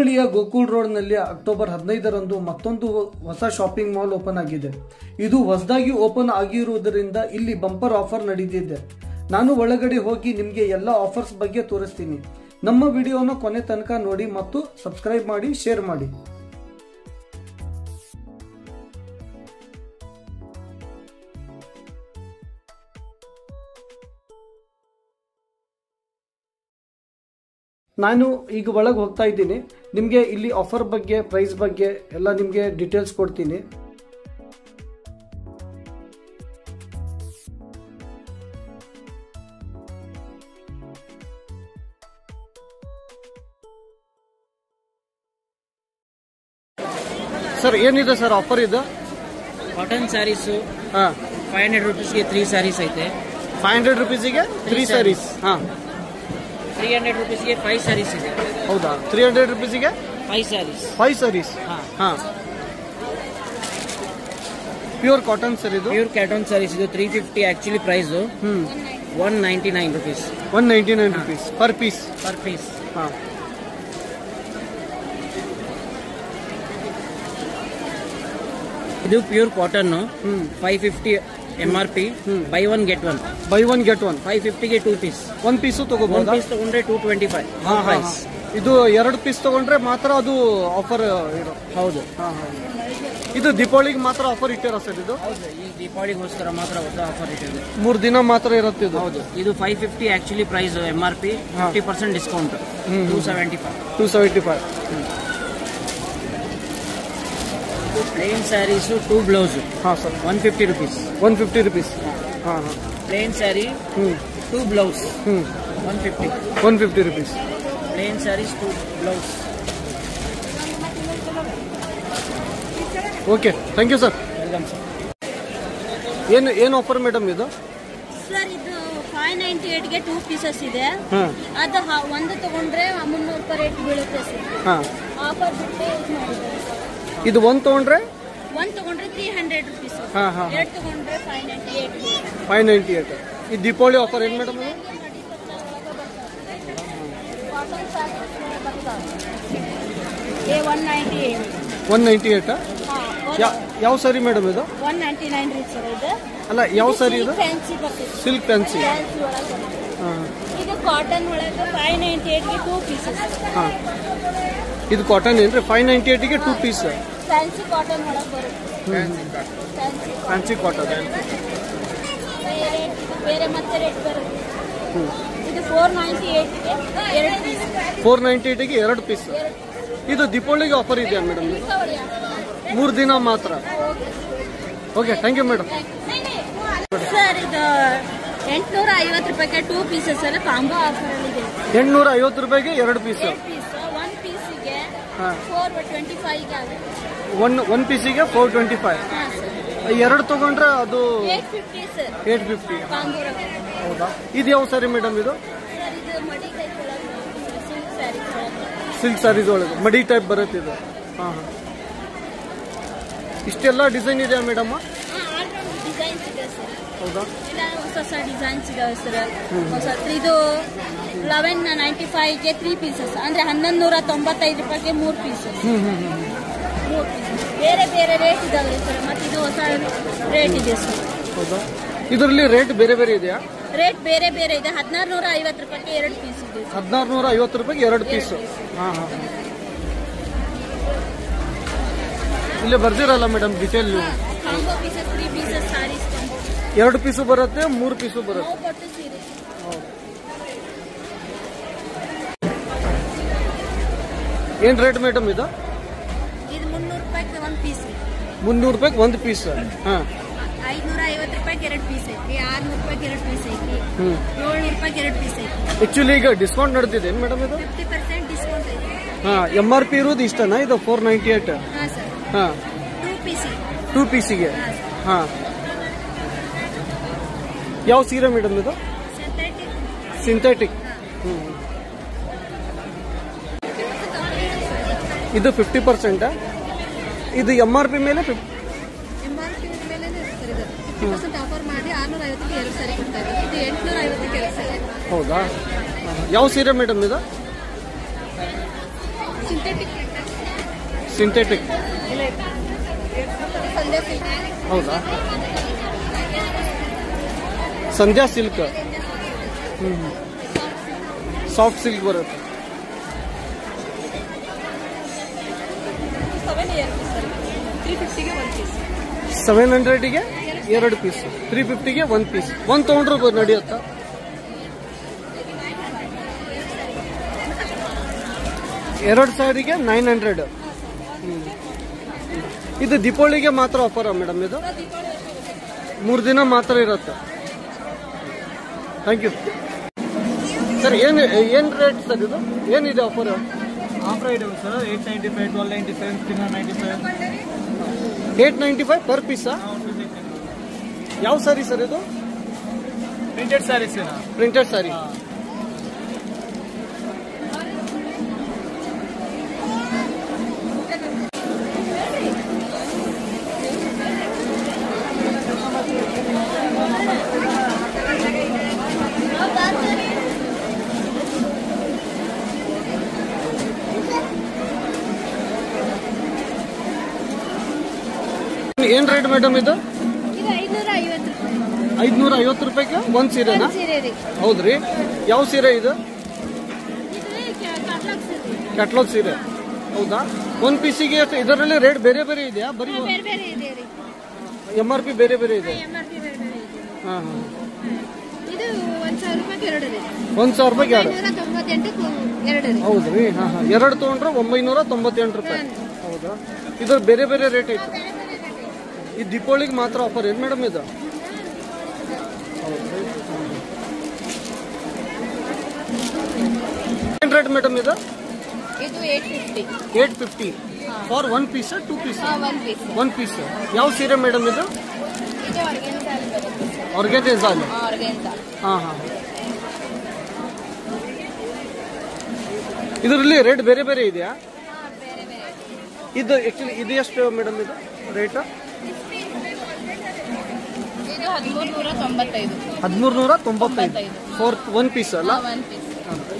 ಹುಬ್ಬಳ್ಳಿಯ ಗೋಕುಲ್ ರೋಡ್ ನಲ್ಲಿ ಅಕ್ಟೋಬರ್ 15ರಂದು ಮತ್ತೊಂದು ಹೊಸ ಶಾಪಿಂಗ್ ಮಾಲ್ ಓಪನ್ ಆಗಿದೆ. ಇದು ಹೊಸದಾಗಿ ಓಪನ್ ಆಗಿರುವುದರಿಂದ ಇಲ್ಲಿ ಬಂಪರ್ ಆಫರ್ ನಡೆದಿದೆ. ನಾನು ಒಳಗಡೆ ಹೋಗಿ ನಿಮಗೆ ಎಲ್ಲ ಆಫರ್ಸ್ ಬಗ್ಗೆ ತೋರಿಸ್ತೀನಿ. ನಮ್ಮ ವಿಡಿಯೋನ ಕೊನೆ ತನಕ ನೋಡಿ ಮತ್ತು ಸಬ್ಸ್ಕ್ರೈಬ್ ಮಾಡಿ, ಶೇರ್ ಮಾಡಿ. ನಾನು ಈಗ ಒಳಗೆ ಹೋಗ್ತಾ ಇದ್ದೀನಿ. ನಿಮಗೆ ಇಲ್ಲಿ ಆಫರ್ ಬಗ್ಗೆ, ಪ್ರೈಸ್ ಬಗ್ಗೆ ಎಲ್ಲ ನಿಮಗೆ ಡೀಟೇಲ್ಸ್ ಕೊಡ್ತೀನಿ. ಸರ್ ಏನಿದೆ ಸರ್ ಆಫರ್ ಇದು? ಕಾಟನ್ ಸ್ಯಾರೀಸ್ ಹಾ, 500 ರೂಪೀಸ್ಗೆ 3 ಸ್ಯಾರೀಸ್ ಐತೆ. 500 ರೂಪೀಸಿಗೆ 3 ಸ್ಯಾರೀಸ್. ಹಾ, 300 ರೂಪೀಸ್ಗೆ 5 ಸ್ಯಾರೀಸ್ ಇದೆ. ಹೌದಾ? 300 ರೂಪೀಸಿಗೆ 5 ಸ್ಯಾರೀಸ್. 5 ಸ್ಯಾರೀಸ್. ಹಾ, ಪ್ಯೂರ್ ಕಾಟನ್ ಸರ್ ಇದು? ಪ್ಯೂರ್ ಕಾಟನ್ ಸ್ಯಾರೀಸ್ ಇದು 350 actually price. 199 rupees. 199 rupees per piece. Per piece. ಹಾ, ಇದು pure cotton 550 MRP. Buy one get one. Buy one get one. 550ಗೆ 2 ಪೀಸ್. 1 ಪೀಸು ತಗೋಬಹುದು. 1 ಪೀಸ್ ತಗೊಂಡ್ರೆ 225 ಪ್ರೈಸ್. ಇದು 2 ಪೀಸ್ ತಗೊಂಡ್ರೆ ಮಾತ್ರ ಅದು ಆಫರ್ ಇರೋ. ಹೌದು. ಇದು ದೀಪಾವಳಿಗೆ ಮಾತ್ರ ಆಫರ್ ಇಟ್ಟಿರೋ ಸರ್ ಇದು? ಹೌದು, ಈ ದೀಪಾವಳಿಗೋಸ್ಕರ ಮಾತ್ರ ಹೊಸ ಆಫರ್ ಇಟ್ಟಿದೆ. 3 ದಿನ ಮಾತ್ರ ಇರುತ್ತೆ ಇದು? ಹೌದು. ಇದು 550 actually price. MRP 50% discount 275. Plain saris 2 blouse. ಹಾ ಸರ್, 150 ರೂಪೀಸ್. 150 ರೂಪೀಸ್. ಹಾ, plain sari 2 blouse 150. 150 rupees. Plain saris 2 blouse. Okay, thank you sir. Welcome sir. ಏನು ಆಫರ್ ಮೇಡಮ್ ಇದು? ಸರ್ ಇದು 598ಗೆ 2 ಪೀಸಸ್ ಇದೆ. ಹಾ, ಅದು ಒಂದು ತಗೊಂಡ್ರೆ 300 ರೂಪಾಯಿ ರೇಟ್ ಬೀಳುತ್ತೆ ಸರ್. ಹಾ, ಆಫರ್ ಬಿಟ್ಟು ಇದು ಮಾಡಿದ್ದಾರೆ. ಇದು ಒಂದು ತಗೊಂಡ್ರೆ 300 ರೂಪೀಸ್. ಹಾ, ಹಾ, 2 ತಗೊಂಡ್ರೆ 598. 598. ಈ ದೀಪಾವಳಿ ಆಫರ್ ಏನು ಮೇಡಮ್? ಏ 198. 198. ಯಾವ ಸಾರಿ ಮೇಡಮ್ ಇದು? 199 ರೀ ಸರ್ ಇದು. ಅಲ್ಲ, ಯಾವ ಸಾರಿ ಇದು? ಫ್ಯಾನ್ಸಿ ಬರ್ತದೆ. Silk fancy. ಇದು ಕಾಟನ್ ಒಳಗೆ 598ಗೆ 2 ಪೀಸಸ್. ಹಾ, ಇದು ಕಾಟನ್ ಏನ್ರಿ? 598ಗೆ 2 ಪೀಸ್. ಫ್ಯಾನ್ಸಿ ಕಾಟನ್ ಒಳಗೆ ಬರುತ್ತೆ. Fancy cotton. ಬೇರೆ ಮತ್ತೆ ರೇಟ್ ಬರುತ್ತೆ. ಇದು 498ಗೆ 2 ಪೀಸ್. 498ಗೆ 2 ಪೀಸ್. ಇದು ದೀಪಾವಳಿಗೆ ಆಫರ್ ಇದೆಯಾ ಮೇಡಮ್? 3 ದಿನ ಮಾತ್ರ. Okay, thank you madam. Sir ಇದು 850 ರೂಪಾಯಿಗೆ 2 ಪೀಸಸ್ ಅಲ್ಲ, ಕಾಂಬೋ ಆಫರ್ ಇದೆ. 850 ರೂಪಾಯಿಗೆ 2 ಪೀಸ್. 1 ಪೀಸಿಗೆ 425 ಆಗುತ್ತೆ. 1 ಪೀಸಿಗೆ 425. ಹಾಂ ಸರ್. 2 ತಗೊಂಡ್ರೆ ಅದು 850 ಸರ್. 850. ಕಾಂಬೋ. ಹೌದಾ? ಇದು ಯಾವ ಸಾರಿ ಮೇಡಮ್ ಇದು? ಸರ್ ಇದು ಮಡಿ ಟೈಪ್ ಒಳಗೆ ಸಿಲ್ಕ್ ಸ್ಯಾರೀಸ್ ಒಳಗೆ. ಸಿಲ್ಕ್ ಸ್ಯಾರೀಸ್ ಒಳಗೆ ಮಡಿ ಟೈಪ್ ಬರುತ್ತೆ ಇದು. ಹಾ, ಹಾ. ಇಷ್ಟೆಲ್ಲ ಡಿಸೈನ್ ಇದೆಯಾ ಮೇಡಮ್? ಆಲ್ರೌಂಡ್ ಡಿಸೈನ್ಸ್ ಇದೆ ಸರ್. ಹೌದಾ? ಇಲ್ಲ, ಹೊಸ ಡಿಸೈನ್ಸ್ ಇದಾವೆ ಸರ್. ಹೊಸ ಇದು 1195ಗೆ 3 ಪೀಸಸ್ ಅಂದ್ರೆ 1195 ರೂಪಾಯಿಗೆ 3 ಪೀಸಸ್. 3 ಪೀಸಸ್ ಬೇರೆ ಬೇರೆ ರೇಟ್ ಇದಾವೆ ಸರ್. ಮತ್ತೆ ಇದು ಹೊಸ ರೇಟ್ ಇದೆ ಸರ್. ಹೌದಾ? ಇದರಲ್ಲಿ ರೇಟ್ ಬೇರೆ ಬೇರೆ ಇದೆಯಾ? ರೇಟ್ ಬೇರೆ ಬೇರೆ ಇದೆ. 1650 ರೂಪಾಯಿಗೆ 2 ಪೀಸ್ ಇದೆ. 1650 ರೂಪಾಯಿಗೆ 2 ಪೀಸ್. ಹಾ, ಹಾ. ಇಲ್ಲೇ ಬರ್ದಿರಲ್ಲ madam detail? Combo pieces 3 pieces saris. 2 piece ಬರುತ್ತೆ, 3 ಪೀಸು ಬರುತ್ತೆ. ಕೊಟ್ಟು ಸೀರೆ. ಏನ್ ರೇಟ್ ಮೇಡಮ್ ಇದು? ಇದು 300 ರೂಪಾಯಿಗೆ 1 ಪೀಸ್. 300 ರೂಪಾಯಿಗೆ 1 ಪೀಸ್. ಹಾ, 550 ರೂಪಾಯಿಗೆ 2 ಪೀಸ್ ಐತಿ. 600 ರೂಪಾಯಿಗೆ 2 ಪೀಸ್ ಐತಿ. 700 ರೂಪಾಯಿಗೆ 2 ಪೀಸ್ ಐತಿ. ಆಕ್ಚುಲಿ ಈಗ ಡಿಸ್ಕೌಂಟ್ ನಡೆದಿದೆ ಮೇಡಮ್ ಇದು? 50% ಡಿಸ್ಕೌಂಟ್ ಐತಿ. ಹಾ, MRP ಇರೋದು ಇಷ್ಟನಾ ಇದು 498? ಹಾಂ ಸರ್. ಹಾ, 2 ಪೀಸ್. 2 ಪೀಸಿಗೆ. ಹಾ, ಯಾವ ಸೀರೆ ಮೇಡಮ್ ಇದು? ಸಿಂಥೆಟಿಕ್. ಇದು 50%. ಇದು MRP ಮೇಲೆ MRP ಮೇಲೆ ಸರ್. ಇದು 50% ಆಫರ್ ಮಾಡಿ 650ಗೆ 2 ಸಾರಿ ಕೊಡ್ತಾ ಇದ್ದಾರೆ. ಇದು 850ಗೆ 2 ಸಾರಿ. ಹೌದಾ? ಯಾವ ಸೀರೆ ಮೇಡಮ್ ಇದು? ಸಿಂಥೆಟಿಕ್ ಹೌದಾ? ಸಂಧ್ಯಾ ಸಿಲ್ಕ್. ಸಾಫ್ಟ್ ಸಿಲ್ಕ್ ಬರುತ್ತೆ. 700ಗೆ 2 ಪೀಸ್, 350ಗೆ 1 ಪೀಸ್. ಒಂದು ತೊಗೊಂಡ್ರು ನಡೆಯುತ್ತಾ? ಎರಡು ಸಾವಿರಿಗೆ 900. ಇದು ದೀಪಾವಳಿಗೆ ಮಾತ್ರ ಆಫರ್ ಮೇಡಮ್? ಇದು 3 ದಿನ ಮಾತ್ರ ಇರುತ್ತೆ. Thank you sir. ಏನು ರೇಟ್ ಸರ್ ಇದು? ಏನಿದೆ ಆಫರ್? ಆಫರ್ ಇದೆ ಸರ್. 895, 1295, 395. 895 ಪರ್ ಪೀಸಾ? ಯಾವ ಸಾರಿ ಸರ್ ಇದು? ಪ್ರಿಂಟೆಡ್ ಸ್ಯಾರೀಸ್. ಪ್ರಿಂಟೆಡ್ ಸಾರಿ. ಏನ್ ರೇಟ್ ಮೇಡಮ್ ಇದು? 550 ರೂಪಾಯಿಗೆ ಒಂದ್ ಸೀರೆನಾ? ಹೌದ್ರಿ. ಯಾವ ಸೀರೆ ಇದು? ಕ್ಯಾಟ್ಲಾಗ್ ಸೀರೆ. ಹೌದಾ? ಒಂದ್ ಪೀಸಿಗೆ ಇದರಲ್ಲಿ ರೇಟ್ ಬೇರೆ ಬೇರೆ ಇದೆಯಾ? ಬರೀ MRP ಬೇರೆ ಬೇರೆ ಇದೆ. ಹಾ ಹಾ. ಇದು 1000 ರೂಪಾಯಿಗೆ 2 ಇದೆ. 1000 ರೂಪಾಯಿಗೆ 2. 998 ಹೌದ್ರಿ. ಹಾ ಹಾ. 2 ತಗೊಂಡ್ರೆ 998 ರೂಪಾಯಿ. ಹೌದಾ? ಇದ್ರ ಬೇರೆ ಬೇರೆ ರೇಟ್ ಐತೆ. ಈ ದೀಪಾವಳಿಗೆ ಮಾತ್ರ ಆಫರ್ ಏನ್ ಮೇಡಮ್ ಇದು? ಏನ್ ರೇಟ್ ಮೇಡಮ್ ಇದು? ಇದು 850. 850 for 1 piece, 2 piece? 1 piece. 1 piece. ಯಾವ ಸೀರೆ ಮೇಡಮ್ ಇದು? ಇದು ಆರ್ಗೆನ್ಜಾ. ಹಾ ಹಾ. ಇದರಲ್ಲಿ ರೇಟ್ ಬೇರೆ ಬೇರೆ ಇದೆಯಾ? ಇದು ಆಕ್ಚುಲಿ ಇದು ಎಷ್ಟು ಮೇಡಮ್ ಇದು ರೇಟ್? ಇದು 1395. 1395 ಫಾರ್ 1 ಪೀಸ್ ಅಲ್ಲ?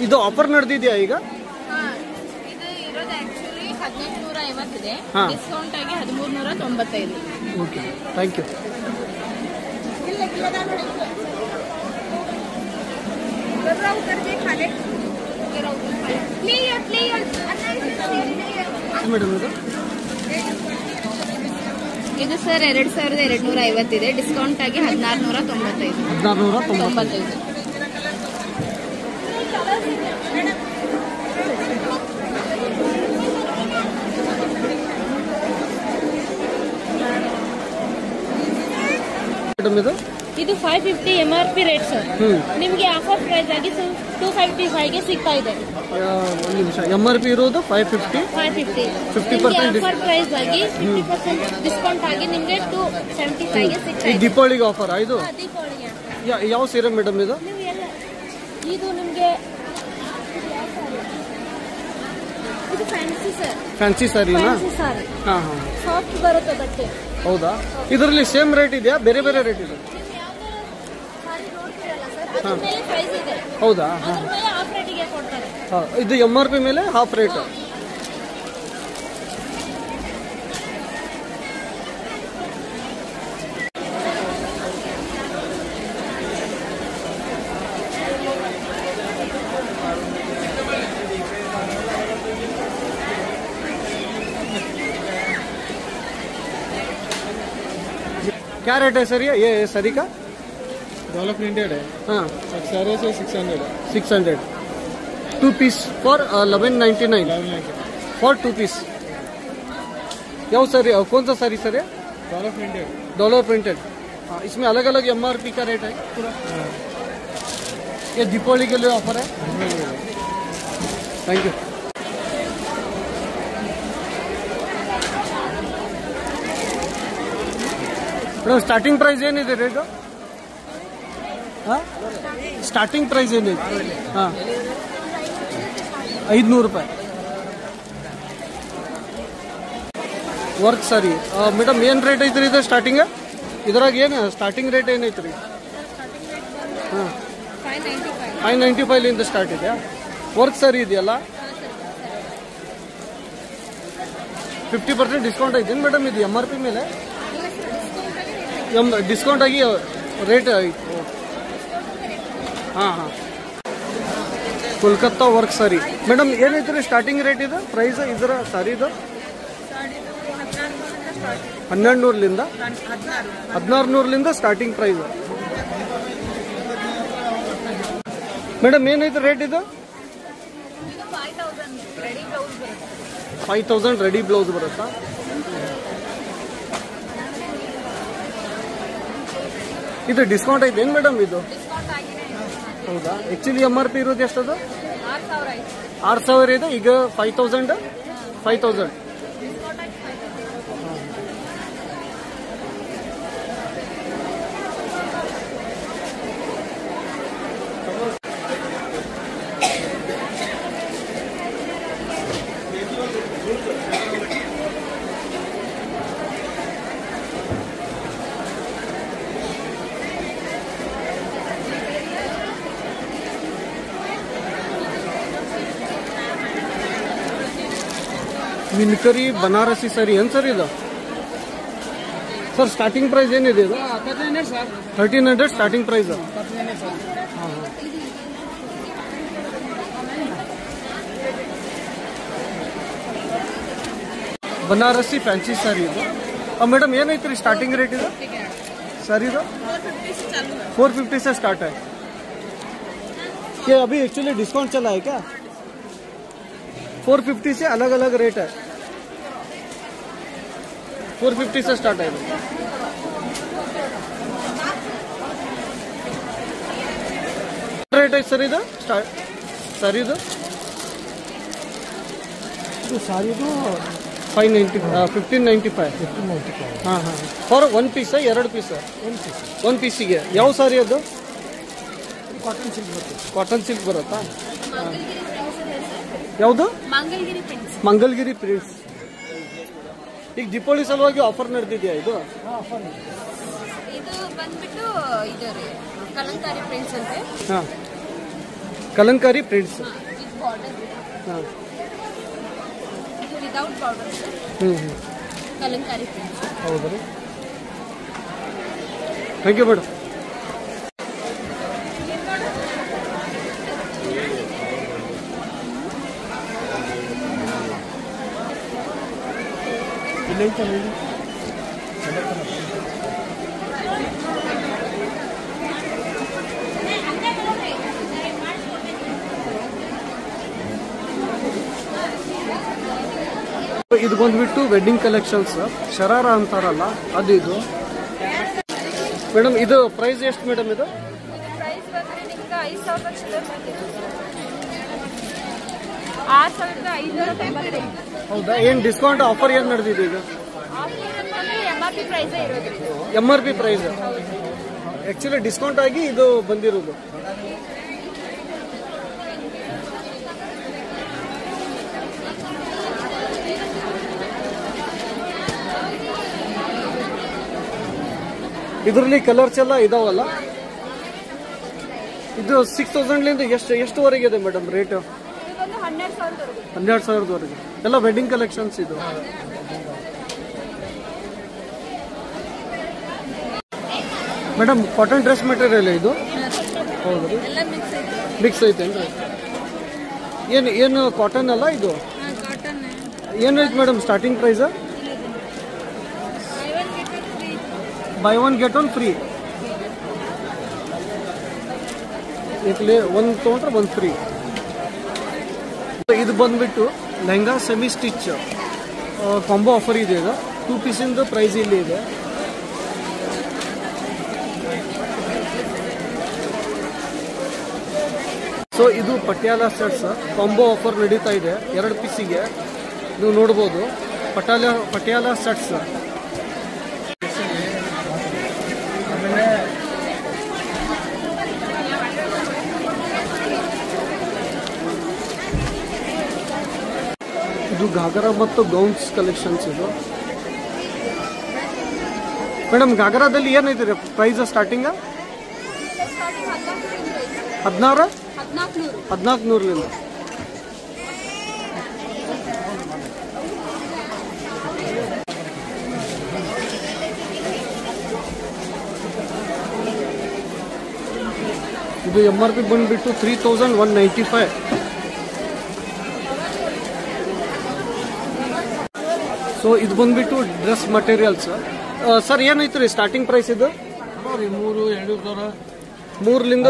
ಇದು ಆಫರ್ ನಡೆದಿದೆಯಾ ಈಗ? ಇದು ಇರೋದು ಆಕ್ಚುಲಿ 1850 ಇದೆ. ಹಾ. ಡಿಸ್ಕೌಂಟ್ ಆಗಿ 1395. Okay, thank you. ಮೇಡಮ್ ಇದು? ಇದು ಸರ್ 2250 ಇದೆ. ಡಿಸ್ಕೌಂಟ್ ಆಗಿ 1695. 1695. ಮೇಡಮ್ ಇದು? ಇದು 550 MRP ರೇಟ್ ಸರ್. ನಿಮಗೆ ಆಫರ್ ಪ್ರೈಸ್ ಆಗಿ 255 ಗೆ ಸಿಗ್ತಾ ಇದೆ. ಒಂದು ನಿಮಿಷ. MRP ಇರೋದು 550. 50% ಆಫರ್ ಪ್ರೈಸ್ ಆಗಿ 50% ಡಿಸ್ಕೌಂಟ್ ಆಗಿ ನಿಮಗೆ 275 ಗೆ ಸಿಗ್ತಾ ಇದೆ. ದೀಪಾವಳಿಗೆ ಆಫರ್ ಇದು? ದೀಪಾವಳಿಗೆ. ಯಾವ ಸೀರೆ ಮೇಡಮ್ ಇದು? ಇದು ನಿಮಗೆ ಇದು ಫ್ಯಾನ್ಸಿ ಸರ್. ಫ್ಯಾನ್ಸಿ ಸಾರಿನಾ? ಫ್ಯಾನ್ಸಿ ಸಾರಿ. ಹಾ ಹಾ. ಸಾಫ್ಟ್ ಬರುತ್ತೆ ಬಟ್ಟೆ. ಹೌದಾ? ಇದರಲ್ಲಿ ಸೇಮ್ ರೇಟ್ ಇದೆಯಾ? ಬೇರೆ ಬೇರೆ ರೇಟ್ ಇದೆ? ಅದ್ರ ಮೇಲೆ ಪ್ರೈಸ್ ಇದೆ. ಹೌದಾ? ಅದ್ರ ಮೇಲೆ ಆಫ್ ರೇಟಿಗೆ ಕೊಡ್ತಾರೆ. ಇದು MRP ಮೇಲೆ ಹಾಫ್ ರೇಟ್. क्या रेट है सर ये सरी का? डॉलर प्रिंटेड है. हाँ. सारे से 600 है. 600 2 पीस फॉर 1199 फॉर 2 पीस. ಯಾವ ಸರಿ? कौन सा सारी सर है? Dollar printed. Dollar printed. हाँ, इसमें अलग अलग MRP का रेट है पूरा. ये दीपावली के लिए ऑफर है. Thank you. Madam starting price ಏನಿದೆ ರೇಟು? ಹಾಂ, ಸ್ಟಾರ್ಟಿಂಗ್ ಪ್ರೈಸ್ ಏನಿದೆ? ಹಾಂ, 500 ರೂಪಾಯಿ. ವರ್ಕ್ ಸರಿ. ಮೇಡಮ್ ಏನು ರೇಟ್ ಐತ್ರಿ ಇದು ಸ್ಟಾರ್ಟಿಂಗ್? ಇದ್ರಾಗ ಏನು ಸ್ಟಾರ್ಟಿಂಗ್ ರೇಟ್ ಏನೈತ್ರಿ? ಹಾಂ, 595 ಸ್ಟಾರ್ಟ್ ಇದೆಯಾ? ವರ್ಕ್ ಸರಿ ಇದೆಯಲ್ಲ? 50% ಡಿಸ್ಕೌಂಟ್ ಐತೇನು ಮೇಡಮ್ ಇದು MRP ಮೇಲೆ? ಡಿಸ್ಕೌಂಟ್ ಆಗಿ ರೇಟ್ ಆಯ್ತು. ಹಾಂ. ಕೋಲ್ಕತ್ತಾ ವರ್ಕ್ ಸಾರಿ ಮೇಡಮ್ ಏನೈತ್ರಿ ಸ್ಟಾರ್ಟಿಂಗ್ ರೇಟ್ ಇದು ಪ್ರೈಸ್ ಇದರ ಸಾರಿದು? 1200ಲಿಂದ 1600ಲಿಂದ ಸ್ಟಾರ್ಟಿಂಗ್ ಪ್ರೈಸ್. ಮೇಡಮ್ ಏನೈತೆ ರೇಟ್ ಇದು? 5000 ರೆಡಿ ಬ್ಲೌಸ್ ಬರುತ್ತಾ? ಇದು ಡಿಸ್ಕೌಂಟ್ ಐತೆ ಏನು ಮೇಡಮ್ ಇದು? ಹೌದಾ? ಆಕ್ಚುಲಿ MRP ಇರೋದು ಎಷ್ಟದು? 6000 ಇದೆ, ಈಗ 5000. ಮಿಲ್ಕರಿ ಬನಾರಸಿ ಸರಿ ಏನು ಸರ್ ಇದು? ಸರ್ ಸ್ಟಾರ್ಟಿಂಗ್ ಪ್ರೈಸ್ ಏನಿದೆ ಇದು? 1300 ಸ್ಟಾರ್ಟಿಂಗ್ ಪ್ರೈಸ್. ಬನಾರಸಿ ಫ್ಯಾನ್ಸಿ ಸಾರಿ ಇದು. ಮೇಡಮ್ ಏನೈತ್ರಿ ಸ್ಟಾರ್ಟಿಂಗ್ ರೇಟ್ ಇದು सर ಇದು 450 से स्टार्ट है. ये अभी एक्चुअली डिस्काउंट चला है क्या? 450 से अलग अलग रेट है. 450 से स्टार्ट है. रेट है सर ಇದು ಸರ್ ಇದು ಸಾರಿ ಇದು 1595. ಹಾಂ ಹಾಂ. ಫಾರ್ ಒನ್ ಪೀಸ ಎರಡು ಪೀಸ? ಒಂದು ಪೀಸಿಗೆ. ಯಾವ ಸಾರಿ ಅದು? ಕಾಟನ್ ಸಿಲ್ಕ್ ಬರುತ್ತಾ? ಯಾವುದು? ಮಂಗಲ್ಗಿರಿ ಪ್ರಿಂಟ್ಸ್. ಈಗ ದೀಪಾವಳಿ ಸಲುವಾಗಿ ಆಫರ್ ನಡೆದಿದೆಯಾ ಇದು? ಇದು ಬಂದ್ಬಿಟ್ಟು ಇದು ಕಲಂಕಾರಿ ಪ್ರಿಂಟ್ಸ್ ಅಂತೆ. ಹಾಂ, ಕಲಂಕಾರಿ ಪ್ರಿಂಟ್ಸ್. ಹಾಂ, ವಿದೌಟ್ ಬಾರ್ಡರ್ಸ್. ಕಲಂಕಾರಿ ಪ್ರಿಂಟ್ಸ್. ಹೌದು ರೀ. Thank you madam. ಇದು ಬಂದ್ಬಿಟ್ಟು ವೆಡ್ಡಿಂಗ್ ಕಲೆಕ್ಷನ್ಸ್, ಶರಾರ ಅಂತಾರಲ್ಲ ಅದು. ಇದು ಮೇಡಮ್ ಇದು ಪ್ರೈಸ್ ಎಷ್ಟು ಮೇಡಮ್ ಇದು? ಪ್ರೈಸ್ ಬಂದ್ರೆ ನಿಮ್ಗೆ 5000 ಚಿಲ್ಲರೆ ಬಂದಿದೆ. 6595. ಹೌದಾ? ಏನು ಡಿಸ್ಕೌಂಟ್ ಆಫರ್ ಏನು ನಡೆದಿದೆ ಈಗ? MRP ಪ್ರೈಸ್ ಇರೋದು. MRP ಪ್ರೈಸ್ ಆಕ್ಚುಲಿ ಡಿಸ್ಕೌಂಟ್ ಆಗಿ ಇದು ಬಂದಿರೋದು. ಇದರಲ್ಲಿ ಕಲರ್ಸ್ ಎಲ್ಲ ಇದಾವಲ್ಲ. ಇದು 6000ಲಿಂದ ಎಷ್ಟುವರೆಗೆ ಇದೆ ಮೇಡಮ್ ರೇಟ್? 12,000ವರೆಗೆ. ಎಲ್ಲ ವೆಡ್ಡಿಂಗ್ ಕಲೆಕ್ಷನ್ಸ್ ಇದು. ಮೇಡಮ್ ಕಾಟನ್ ಡ್ರೆಸ್ ಮೆಟೀರಿಯಲ್ ಇದು? ಹೌದು ರೀ. ಮಿಕ್ಸ್ ಐತೇನ್ರಿ? ಏನು ಕಾಟನ್ ಅಲ್ಲ ಇದು? ಏನೈತೆ madam starting price? Buy one get one free. ಒಂದು ತೊಗೊಂಡ್ರೆ ಒಂದು ಫ್ರೀ. ಇದು ಬಂದ್ಬಿಟ್ಟು lehenga semi stitch combo offer ಇದೆ. ಇದು 2 ಪೀಸಿಂದು ಪ್ರೈಸ್ ಇಲ್ಲಿ ಇದೆ. ಸೊ ಇದು ಪಟಿಯಾಲ ಸೆಟ್ಸ್ ಕಾಂಬೋ ಆಫರ್ ನಡೀತಾ ಇದೆ 2 ಪೀಸಿಗೆ. ನೀವು ನೋಡ್ಬೋದು ಪಟಿಯಾಲ ಸೆಟ್ಸ್. ಇದು ಘಾಗರಾ ಮತ್ತು ಗೌನ್ಸ್ ಕಲೆಕ್ಷನ್ಸ್ ಇದು. ಮೇಡಮ್ ಘಾಗರಾದಲ್ಲಿ ಏನೈತೆ ರೀ ಪ್ರೈಸ್ ಸ್ಟಾರ್ಟಿಂಗ್? 1400ಲಿಂದ. ಇದು MRP ಬಂದ್ಬಿಟ್ಟು 3195. ಸೊ ಇದು ಬಂದ್ಬಿಟ್ಟು ಡ್ರೆಸ್ ಮಟೀರಿಯಲ್ಸ್. ಸರ್ ಏನೈತೆ ರೀ ಸ್ಟಾರ್ಟಿಂಗ್ ಪ್ರೈಸ್ ಇದು? 3ರಿಂದ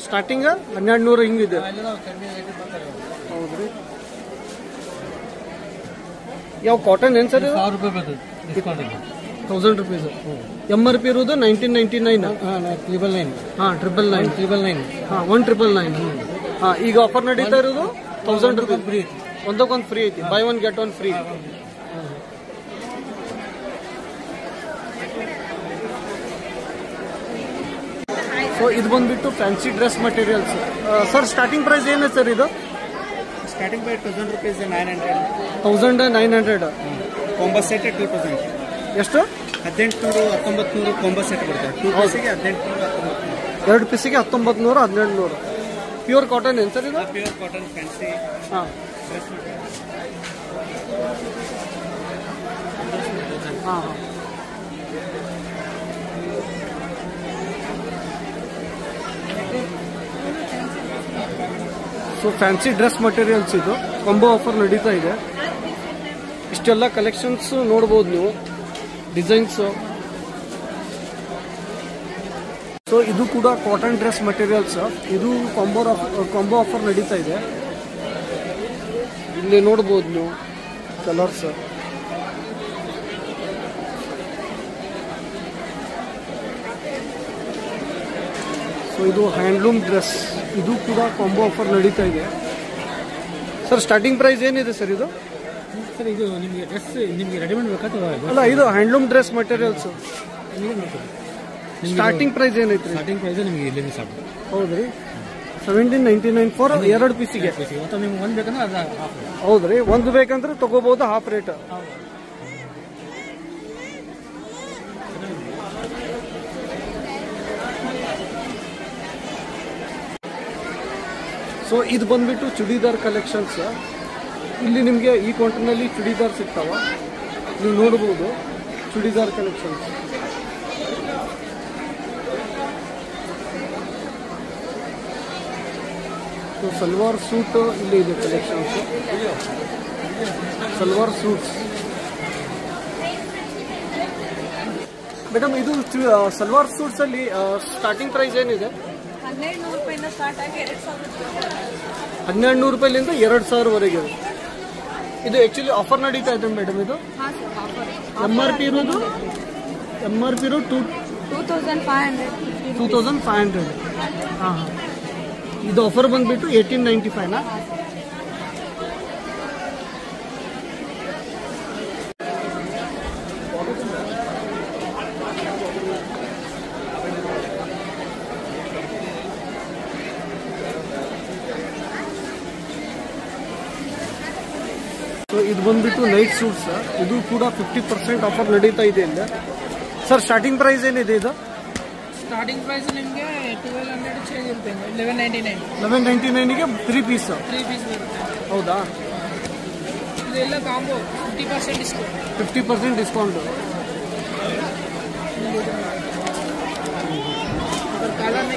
ಸ್ಟಾರ್ಟಿಂಗ್ 1200 ಹಿಂಗಿದೆ. ಹೌದ್ರಿ. ಯಾವ ಕಾಟನ್ ಏನು ಸರ್? 1000 rupees. MRP ಇರೋದು 1999. 999. 1999. ಈಗ ಆಫರ್ ನಡೀತಾ ಇರೋದು 1000 rupees ಫ್ರೀ. ಒಂದಕ್ಕೊಂದು ಫ್ರೀ ಐತಿ. Buy one get one free. So ಇದು ಬಂದ್ಬಿಟ್ಟು fancy dress materials. Sir starting price ಏನು ಸರ್ ಇದು? Starting price 1000 rupees 900. 1900. Combo set 2000. ಎಷ್ಟು? 1800 1900 ಕಾಂಬೋ ಸೆಟ್ ಬರ್ತದೆ. 2 ಪೀಸಿಗೆ 1800 2 ಪೀಸಿಗೆ 1900 1800. ಪ್ಯೂರ್ ಕಾಟನ್ ಏನು ಸರ್ ಇದು? Pure cotton fancy. ಹಾಂ ಹಾಂ. ಸೊ ಫ್ಯಾನ್ಸಿ ಡ್ರೆಸ್ ಮಟೀರಿಯಲ್ಸ್ ಇದು ಕಾಂಬೋ ಆಫರ್ ನಡೀತಾ ಇದೆ. ಇಷ್ಟೆಲ್ಲ ಕಲೆಕ್ಷನ್ಸ್ ನೋಡ್ಬೋದು ನೀವು, ಡಿಸೈನ್ಸ್. ಸೊ ಇದು ಕೂಡ ಕಾಟನ್ ಡ್ರೆಸ್ ಮಟೀರಿಯಲ್ಸ್. ಇದು ಕಾಂಬೋ ಆಫರ್ ನಡೀತಾ ಇದೆ. ಇಲ್ಲಿ ನೋಡ್ಬೋದು ನೀವು ಕಲರ್ಸ್. ಸೊ ಇದು ಹ್ಯಾಂಡ್ಲೂಮ್ ಡ್ರೆಸ್. ಇದು ಕೂಡ ಕಾಂಬೋ ಆಫರ್ ನಡೀತಾ ಇದೆ. ಸರ್ ಸ್ಟಾರ್ಟಿಂಗ್ ಪ್ರೈಸ್ ಏನಿದೆ ಸರ್ ಇದು? ಸರ್ ಇದು ನಿಮಗೆ ಡ್ರೆಸ್ ನಿಮಗೆ ರೆಡಿಮೇಡ್ ಬೇಕಾದ್ರೆ ಅಲ್ಲ, ಇದು handloom dress materials. Starting price ಏನೈತ್ರಿ? ಸ್ಟಾರ್ಟಿಂಗ್ ಪ್ರೈಸ್ ನಿಮಗೆ ಇಲ್ಲಿ ಮಿಸ್ ಆಗ್ತದೆ. ಹೌದ್ರಿ. 1799 ಫಾರ್ 2 ಪೀಸಿಗೆ. ಅಥವಾ ನಿಮ್ಗೆ ಒಂದು ಬೇಕಂದ್ರೆ ಅದು ಹಾಫ್. ಹೌದ್ರಿ. ಒಂದು ಬೇಕಂದ್ರೆ ತಗೋಬಹುದು ಹಾಫ್ ರೇಟ್. ಸೊ ಇದು ಬಂದ್ಬಿಟ್ಟು ಚೂಡಿದಾರ್ ಕಲೆಕ್ಷನ್ಸ್. ಇಲ್ಲಿ ನಿಮಗೆ ಈ ಕೌಂಟರ್ನಲ್ಲಿ ಚೂಡಿದಾರ್ ಸಿಗ್ತಾವ. ನೀವು ನೋಡ್ಬೋದು churidar collections. So salwar suit ಇಲ್ಲಿ ಇದೆ ಕಲೆಕ್ಷನ್ಸ್. ಸಲ್ವಾರ್ ಸೂಟ್ಸ್. ಮೇಡಮ್ ಇದು ಸಲ್ವಾರ್ ಸೂಟ್ಸ್ ಅಲ್ಲಿ ಸ್ಟಾರ್ಟಿಂಗ್ ಪ್ರೈಸ್ ಏನಿದೆ? 1200 ರೂಪಾಯಿಂದ ಸ್ಟಾರ್ಟ್ ಆಗಿ 2000. 1200 ರೂಪಾಯಿಲಿಂದ 2000 ಇದು ಆಕ್ಚುಲಿ ಆಫರ್ ನಡೀತಾ ಇದೆ ಮೇಡಮ್. ಇದು MRP ಇರೋದು 2500. ಹಾಂ. ಇದು ಆಫರ್ ಬಂದ್ಬಿಟ್ಟು 1895. ಸೊ ಇದು ಬಂದ್ಬಿಟ್ಟು ನೈಟ್ ಸೂಟ್ಸ್. ಇದು ಕೂಡ 50% ಆಫರ್ ನಡೀತಾ ಇದೆ ಇಲ್ಲ. ಸರ್ ಸ್ಟಾರ್ಟಿಂಗ್ ಪ್ರೈಸ್ ಏನಿದೆ ಇದು? ಸ್ಟಾರ್ಟಿಂಗ್ ಪ್ರೈಸ್ ನಿಮಗೆ 1200 ಚೇಂಜ್ ಇರುತ್ತೆ. 1199ಗೆ 3 ಪೀಸ್. 3 ಪೀಸ್ ಬರುತ್ತೆ. ಹೌದಾ? ಇದೆಲ್ಲ ಕಾಂಬೋ 50% ಡಿಸ್ಕೌಂಟ್. 50% ಡಿಸ್ಕೌಂಟ್. ಕಲರ್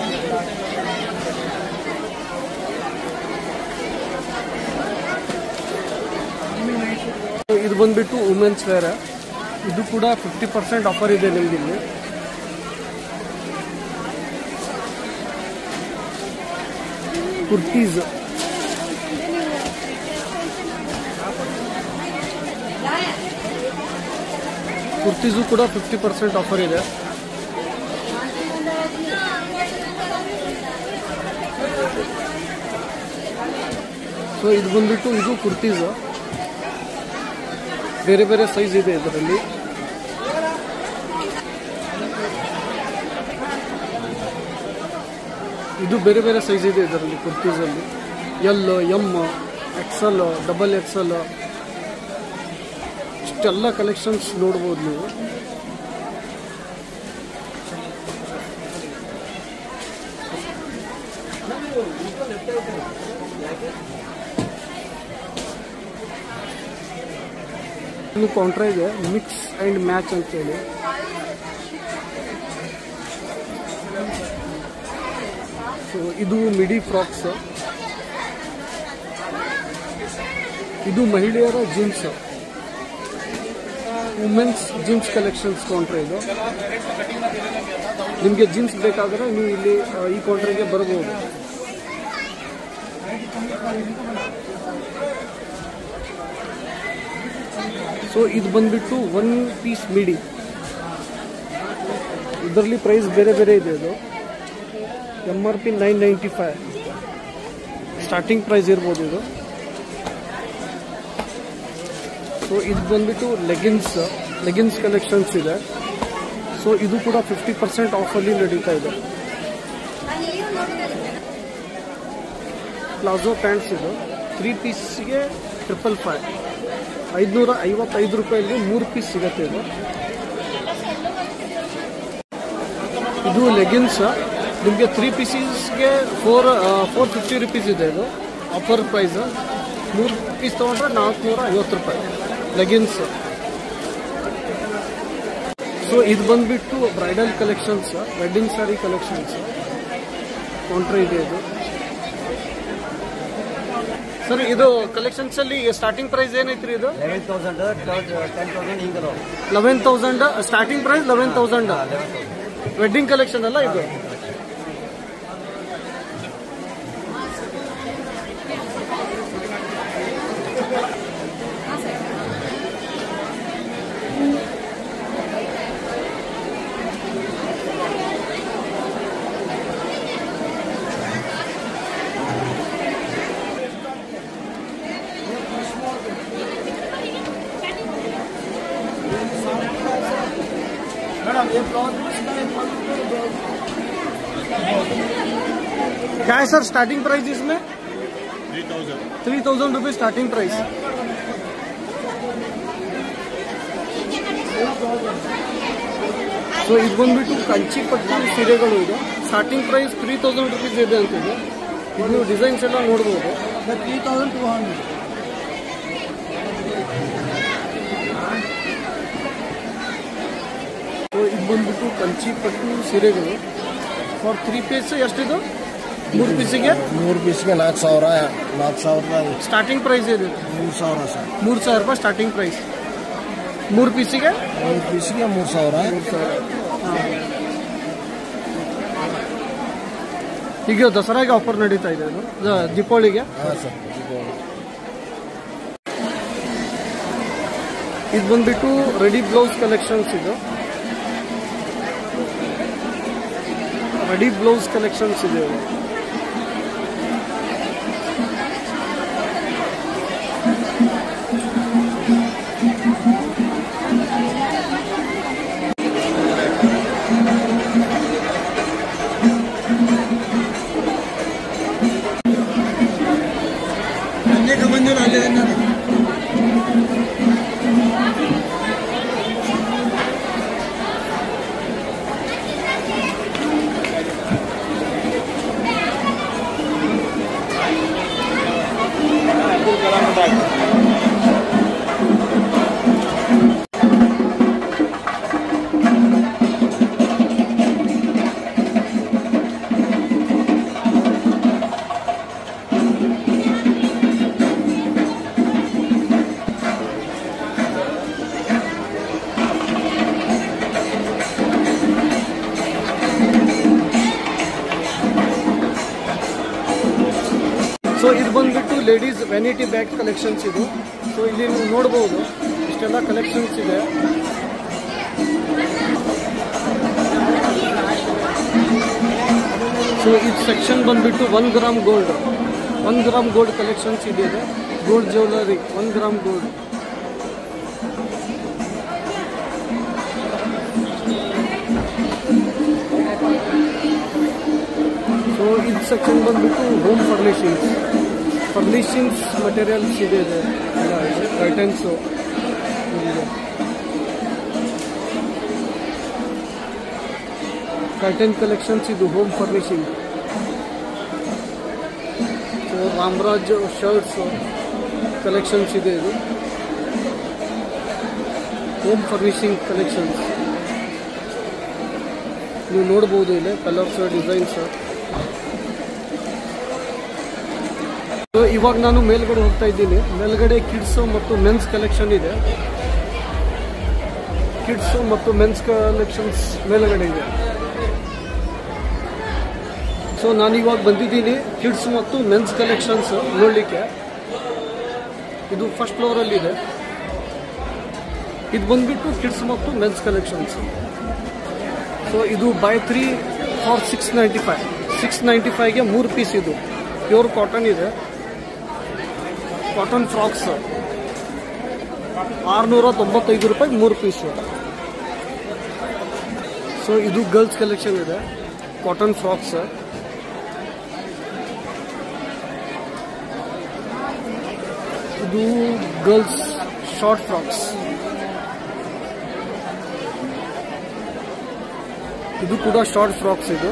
ಇದು ಬಂದ್ಬಿಟ್ಟು ವುಮೆನ್ಸ್ ವೇರ್. ಇದು ಕೂಡ 50% ಆಫರ್ ಇದೆ ನಿಮ್ಗೆ ಇಲ್ಲಿ. ಕುರ್ತೀಸ್. ಕುರ್ತೀಸು ಕೂಡ 50% ಆಫರ್ ಇದೆ. ಸೊ ಇದು ಬಂದ್ಬಿಟ್ಟು ಇದು ಕುರ್ತೀಸ್. ಬೇರೆ ಬೇರೆ ಸೈಜ್ ಇದೆ ಇದರಲ್ಲಿ. ಇದು ಬೇರೆ ಬೇರೆ ಸೈಜ್ ಇದೆ ಇದರಲ್ಲಿ ಕುರ್ತೀಸಲ್ಲಿ. L, M, XL, XXL ಇಷ್ಟೆಲ್ಲ ಕಲೆಕ್ಷನ್ಸ್ ನೋಡ್ಬೋದು ನೀವು. ಇನ್ನು ಕೌಂಟರ್ ಇದೆ ಮಿಕ್ಸ್ ಅಂಡ್ ಮ್ಯಾಚ್ ಅಂತೇಳಿ. ಸೊ ಇದು ಮಿಡಿ ಫ್ರಾಕ್ಸ್, ಇದು ಮಹಿಳೆಯರ jeans, women's jeans collections counter. ಇದು ನಿಮಗೆ ಜೀನ್ಸ್ ಬೇಕಾದರೆ ನೀವು ಇಲ್ಲಿ ಈ ಕೌಂಟ್ರಿಗೆ ಬರಬಹುದು. ಸೊ ಇದು ಬಂದ್ಬಿಟ್ಟು 1 ಪೀಸ್ ಮಿಡಿ. ಇದರಲ್ಲಿ ಪ್ರೈಸ್ ಬೇರೆ ಬೇರೆ ಇದೆ. ಇದು MRP 995 ಸ್ಟಾರ್ಟಿಂಗ್ ಪ್ರೈಸ್ ಇರ್ಬೋದು ಇದು. ಸೊ ಇದು ಬಂದ್ಬಿಟ್ಟು ಲೆಗಿನ್ಸ್ ಕಲೆಕ್ಷನ್ಸ್ ಇದೆ. ಸೊ ಇದು ಕೂಡ 50% ಆಫಲ್ಲಿ ನಡೀತಾ ಇದೆ. ಪ್ಲಾಜೋ ಪ್ಯಾಂಟ್ಸ್ ಇದು 3 ಪೀಸ್ಗೆ 555, 555 ರೂಪಾಯಲ್ಲಿ 3 ಪೀಸ್ ಸಿಗುತ್ತೆ. ಇದು ಲೆಗಿನ್ಸ್ ನಿಮಗೆ 3 ಪೀಸಸ್ಗೆ 450 ರುಪೀಸ್ ಇದೆ. ಇದು ಆಫರ್ ಪ್ರೈಸ್. 3 ಪೀಸ್ ತೊಗೊಂಡ್ರೆ 450 ರೂಪಾಯಿ ಲೆಗಿನ್ಸ್. ಸೊ ಇದು ಬಂದ್ಬಿಟ್ಟು bridal collections, wedding sari collections counter ಇದೆ ಇದು. ಸರ್ ಇದು ಕಲೆಕ್ಷನ್ಸ್ ಅಲ್ಲಿ ಸ್ಟಾರ್ಟಿಂಗ್ ಪ್ರೈಸ್ ಏನೈತ್ರಿ? ಇದು 11,000 ಸ್ಟಾರ್ಟಿಂಗ್ ಪ್ರೈಸ್. 11,000 ವೆಡ್ಡಿಂಗ್ ಕಲೆಕ್ಷನ್ ಅಲ್ಲ ಇದು. क्या है सर स्टार्टिंग प्राइस इसमें? 3,000 रुपीज स्टार्टिंग प्राइस. ಸೊ ಇದು ಬಂದ್ಬಿಟ್ಟು ಕಂಚಿ ಪಟ್ಟು ಸೀರೆಗಳು ಇದೆ. ಸ್ಟಾರ್ಟಿಂಗ್ ಪ್ರೈಸ್ 3,000 ರುಪೀಸ್ ಇದೆ ಅಂತಿದೆ. ಇದು ನೀವು ಡಿಸೈನ್ಸ್ ಎಲ್ಲ ನೋಡ್ಬೋದು. 3,200. ಸೊ ಇದು ಬಂದ್ಬಿಟ್ಟು ಕಂಚಿ ಪಟ್ಟು ಸೀರೆಗಳು ಫಾರ್ 3 ಪೀಸ್. ಎಷ್ಟಿದು? 3 ಪೀಸಿಗೆ 4,000 ಸ್ಟಾರ್ಟಿಂಗ್ ಪ್ರೈಸ್ ಇದೆ. 3,000 ಸರ್. 3,000 ರೂಪಾಯಿ ಸ್ಟಾರ್ಟಿಂಗ್ ಪ್ರೈಸ್. 3 ಪೀಸಿಗೆ 3,000. ಈಗ ದಸರಾಗೆ ಆಫರ್ ನಡೀತಾ ಇದೆ. ಅದು ದೀಪಾವಳಿಗೆ. ಇದು ಬಂದ್ಬಿಟ್ಟು ರೆಡಿ ಬ್ಲೌಸ್ ಕಲೆಕ್ಷನ್ಸ್. ಇದು ರೆಡಿ ಬ್ಲೌಸ್ ಕಲೆಕ್ಷನ್ಸ್ ಇದೆ. ಸೊ ಇದು ಬಂದ್ಬಿಟ್ಟು ಲೇಡೀಸ್ ವ್ಯಾನಿಟಿ ಬ್ಯಾಗ್ ಕಲೆಕ್ಷನ್ಸ್. ಇದು ಸೊ ಇಲ್ಲಿ ನೀವು ನೋಡ್ಬೋದು ಇಷ್ಟೆಲ್ಲ ಕಲೆಕ್ಷನ್ಸ್ ಇದೆ. ಸೊ ಇದು ಸೆಕ್ಷನ್ ಬಂದ್ಬಿಟ್ಟು 1 gram gold, 1 gram gold collections ಇದೆ. Gold jewellery 1 gram gold. So ಇದು ಸೆಕ್ಷನ್ ಬಂದ್ಬಿಟ್ಟು ಹೋಮ್ ಫರ್ನಿಶಿಂಗ್ಸ್ ಮಟೀರಿಯಲ್ಸ್ ಇದೆ. Curtains curtain collections. ಇದು home furnishing. So Ramraj shirts collections ಇದೆ. ಇದು ಹೋಮ್ ಫರ್ನಿಶಿಂಗ್ ಕಲೆಕ್ಷನ್ಸ್. ನೀವು ನೋಡ್ಬೋದು ಇಲ್ಲಿ ಕಲರ್ಸ್, ಡಿಸೈನ್ಸ್. ಇವಾಗ ನಾನು ಮೇಲ್ಗಡೆ ಹೋಗ್ತಾ ಇದ್ದೀನಿ. ಮೇಲ್ಗಡೆ ಕಿಡ್ಸ್ ಮತ್ತು ಮೆನ್ಸ್ ಕಲೆಕ್ಷನ್ ಇದೆ. ಕಿಡ್ಸ್ ಮತ್ತು ಮೆನ್ಸ್ ಕಲೆಕ್ಷನ್ಸ್ ಮೇಲ್ಗಡೆ ಇದೆ. ಸೊ ನಾನಿವಾಗ ಬಂದಿದ್ದೀನಿ ಕಿಡ್ಸ್ ಮತ್ತು ಮೆನ್ಸ್ ಕಲೆಕ್ಷನ್ಸ್ ನೋಡಲಿಕ್ಕೆ. ಇದು ಫಸ್ಟ್ ಫ್ಲೋರಲ್ಲಿ ಇದೆ. ಇದು ಬಂದ್ಬಿಟ್ಟು ಕಿಡ್ಸ್ ಮತ್ತು ಮೆನ್ಸ್ ಕಲೆಕ್ಷನ್ಸ್. ಸೊ ಇದು ಬೈ 3 ಫಾರ್ 695. 695ಗೆ 3 ಪೀಸ್. ಇದು ಪ್ಯೂರ್ ಕಾಟನ್ ಇದೆ. ಕಾಟನ್ ಫ್ರಾಕ್ಸ್ 695 ರೂಪಾಯಿ 3 ಪೀಸು. ಸೊ ಇದು ಗರ್ಲ್ಸ್ ಕಲೆಕ್ಷನ್ ಇದೆ. Cotton frocks. ಇದು ಗರ್ಲ್ಸ್ ಶಾರ್ಟ್ ಫ್ರಾಕ್ಸ್. ಇದು ಕೂಡ ಶಾರ್ಟ್ ಫ್ರಾಕ್ಸ್. ಇದು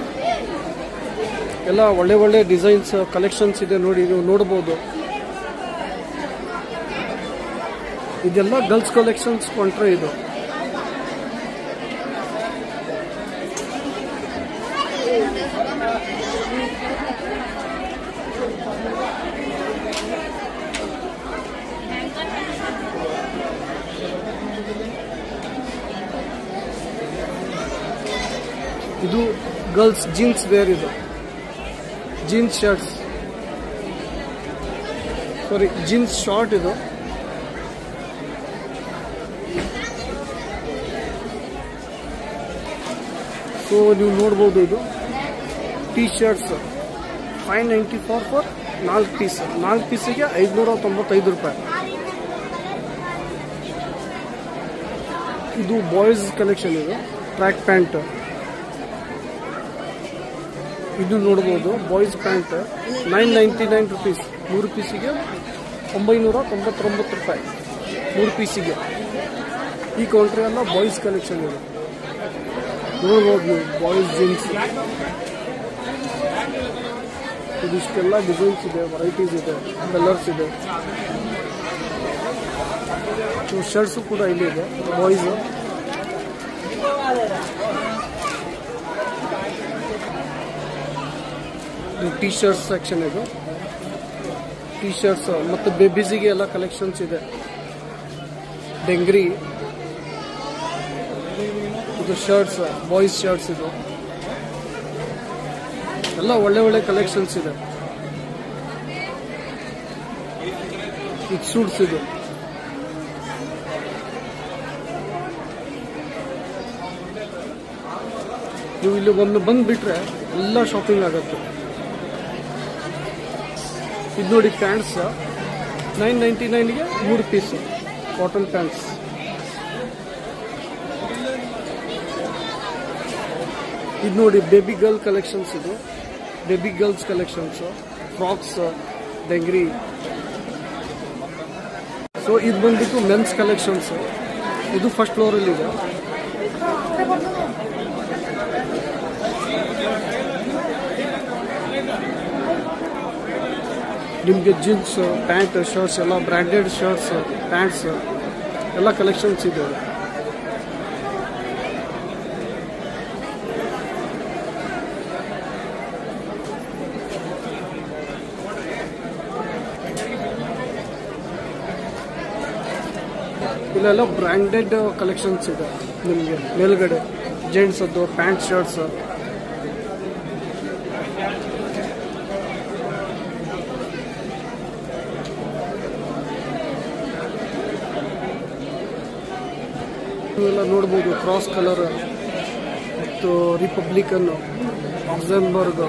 ಎಲ್ಲ ಒಳ್ಳೆ ಒಳ್ಳೆ ಡಿಸೈನ್ಸ್ ಕಲೆಕ್ಷನ್ಸ್ ಇದೆ ನೋಡಿ. ನೀವು ನೋಡ್ಬೋದು. ಇದೆಲ್ಲ ಗರ್ಲ್ಸ್ ಕಲೆಕ್ಷನ್ಸ್ ಕೊಂಡ್ರೆ ಇದು. ಇದು ಗರ್ಲ್ಸ್ ಜೀನ್ಸ್ ವೇರ್. ಇದು ಜೀನ್ಸ್ ಶರ್ಟ್ಸ್, ಸಾರಿ ಜೀನ್ಸ್ ಶಾರ್ಟ್. ಇದು ಸೊ ನೀವು ನೋಡ್ಬೋದು. ಇದು ಟೀ ಶರ್ಟ್ಸ್ 594 ಫಾರ್ 4 ಪೀಸ್. 4 ಪೀಸಿಗೆ 595 ರೂಪಾಯಿ. ಇದು ಬಾಯ್ಸ್ ಕಲೆಕ್ಷನ್. ಇದು ಟ್ರ್ಯಾಕ್ ಪ್ಯಾಂಟ್. ಇದು ನೋಡ್ಬೋದು ಬಾಯ್ಸ್ ಪ್ಯಾಂಟ್ 999 ರುಪೀಸ್. 3 ಪೀಸಿಗೆ 999 ರೂಪಾಯಿ 3 ಪೀಸಿಗೆ. ಈ ಕೌಂಟ್ರಿ ಎಲ್ಲ ಬಾಯ್ಸ್ ಕಲೆಕ್ಷನ್ ಇದೆ. ನೋಡ್ಬೋದು ನೀವು ಬಾಯ್ಸ್ ಜೀನ್ಸ್. ಇದಿಷ್ಟೆಲ್ಲ ಡಿಸೈನ್ಸ್ ಇದೆ, ವೆರೈಟೀಸ್ ಇದೆ, ಕಲರ್ಸ್ ಇದೆ. ಶರ್ಟ್ಸು ಕೂಡ ಇಲ್ಲಿ ಇದೆ ಬಾಯ್ಸ್. T shirts section. ಇದು ಟೀ ಶರ್ಟ್ಸ್ ಮತ್ತು ಬೇಬೀಸಿಗೆ ಎಲ್ಲ ಕಲೆಕ್ಷನ್ಸ್ ಇದೆ. ಡೆಂಗ್ರಿ. ಇದು ಶರ್ಟ್ಸ್, ಬಾಯ್ಸ್ ಶರ್ಟ್ಸ್. ಇದು ಎಲ್ಲ ಒಳ್ಳೆ ಒಳ್ಳೆ ಕಲೆಕ್ಷನ್ಸ್ ಇದೆ. ಇದು ಸೂಟ್ಸ್. ಇದು ನೀವು ಇಲ್ಲಿ ಒಮ್ಮೆ ಬಂದ್ಬಿಟ್ರೆ ಎಲ್ಲ ಶಾಪಿಂಗ್ ಆಗುತ್ತೆ. ಇದು ನೋಡಿ ಪ್ಯಾಂಟ್ಸ್ 999ಗೆ 3 ಪೀಸ್ ಕಾಟನ್ ಪ್ಯಾಂಟ್ಸ್. ಇದು ನೋಡಿ ಬೇಬಿ ಗರ್ಲ್ ಕಲೆಕ್ಷನ್ಸ್. ಇದು baby girls collections, frocks, dungaree. So ಇದು ಬಂದ್ಬಿಟ್ಟು ಮೆನ್ಸ್ ಕಲೆಕ್ಷನ್ಸ್. ಇದು ಫಸ್ಟ್ ಫ್ಲೋರಲ್ಲಿ ಇದೆ. ನಿಮಗೆ ಜೀನ್ಸ್ ಪ್ಯಾಂಟ್ ಶರ್ಟ್ಸ್ ಎಲ್ಲ ಬ್ರ್ಯಾಂಡೆಡ್ ಶರ್ಟ್ಸ್ ಪ್ಯಾಂಟ್ಸ್ ಎಲ್ಲ ಕಲೆಕ್ಷನ್ಸ್ ಇದೆ. ಇಲ್ಲೆಲ್ಲ ಬ್ರ್ಯಾಂಡೆಡ್ ಕಲೆಕ್ಷನ್ಸ್ ಇದೆ ನಿಮಗೆ. ಮೇಲ್ಗಡೆ ಜೆಂಟ್ಸ್ ಅದು ಪ್ಯಾಂಟ್ ಶರ್ಟ್ಸ್. ಇವೆಲ್ಲ ನೋಡ್ಬೋದು ಕ್ರಾಸ್ ಕಲರ್ ಮತ್ತು ರಿಪಬ್ಲಿಕನ್, ಆಕ್ಸನ್ಬರ್ಗ್.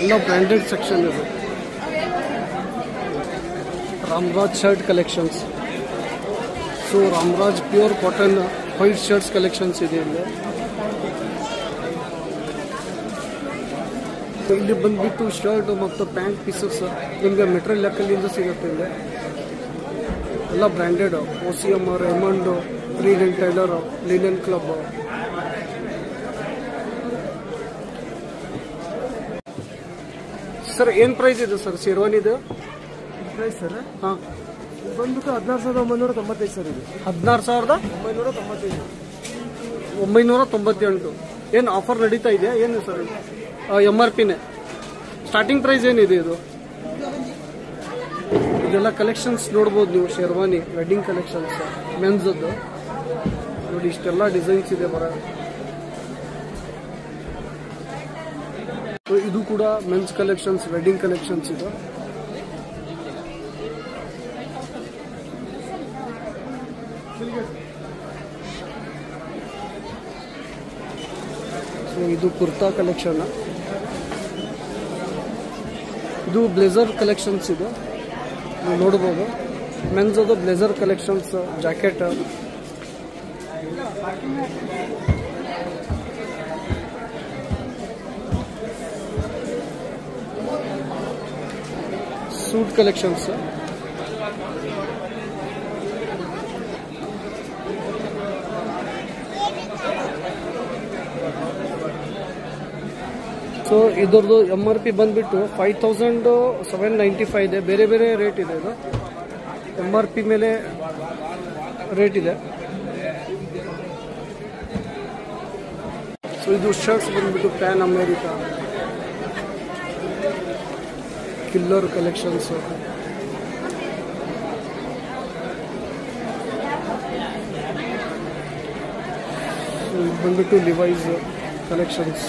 ಎಲ್ಲ ಬ್ರ್ಯಾಂಡೆಡ್ ಸೆಕ್ಷನ್ ಇದೆ. Ramaraj shirt collections. So Ramaraj pure cotton white shirts collections ಇದೆ ಇಲ್ಲಿ. ಇಲ್ಲಿ ಬಂದ್ಬಿಟ್ಟು ಶರ್ಟ್ ಮತ್ತು ಪ್ಯಾಂಟ್ ಪೀಸಸ್ ನಿಮಗೆ ಮೆಟೀರಿಯಲ್ ಲೆಕ್ಕಲ್ಲಿಂದ ಸಿಗುತ್ತೆ. ಇಲ್ಲಿ ಎಲ್ಲ branded OCM, Raymond, read and tailor, linen club. Sir ಏನು ಪ್ರೈಸ್ ಇದೆ ಸರ್ ಶೇರ್ವಾನಿದು? ಪ್ರೈಸ್ ಸರ್ ಹಾಂ ಬಂದ್ಬಿಟ್ಟು 16,995 ಸರ್. ಇದು 16,998. ಏನು ಆಫರ್ ನಡೀತಾ ಇದೆಯಾ ಏನು ಸರ್? MRP ನೇ. ಸ್ಟಾರ್ಟಿಂಗ್ ಪ್ರೈಸ್ ಏನಿದೆ ಇದು? ಇದೆಲ್ಲ ಕಲೆಕ್ಷನ್ಸ್ ನೋಡ್ಬೋದು ನೀವು, ಶೇರ್ವಾನಿ ವೆಡ್ಡಿಂಗ್ ಕಲೆಕ್ಷನ್ಸ್ ಮೆನ್ಸದ್ದು ನೋಡಿ, ಇಷ್ಟೆಲ್ಲ ಡಿಸೈನ್ಸ್ ಇದೆ ಬರ. ಇದು ಕೂಡ ಮೆನ್ಸ್ ಕಲೆಕ್ಷನ್ಸ್, ವೆಡ್ಡಿಂಗ್ ಕಲೆಕ್ಷನ್ಸ್ ಇದು. ಇದು ಕುರ್ತಾ ಕಲೆಕ್ಷನ್, ಇದು ಬ್ಲೇಸರ್ ಕಲೆಕ್ಷನ್ಸ್ ಇದು ನೀವು ನೋಡ್ಬೋದು. ಮೆನ್ಸ್ ಅದು blazer collections, jacket, suit collections. So ಇದರದ್ದು MRP ಬಂದ್ಬಿಟ್ಟು 5795 ಇದೆ. ಬೇರೆ ಬೇರೆ ರೇಟ್ ಇದೆ. ಇದು MRP ಮೇಲೆ ರೇಟ್ ಇದೆ. ಸೊ ಇದು ಶರ್ಟ್ಸ್ ಬಂದ್ಬಿಟ್ಟು ಪ್ಯಾನ್ ಅಮೇರಿಕಾ, ಕಿಲ್ಲರ್ ಕಲೆಕ್ಷನ್ಸ್. ಇದು ಬಂದ್ಬಿಟ್ಟು ಲಿವೈಸ್ ಕಲೆಕ್ಷನ್ಸ್.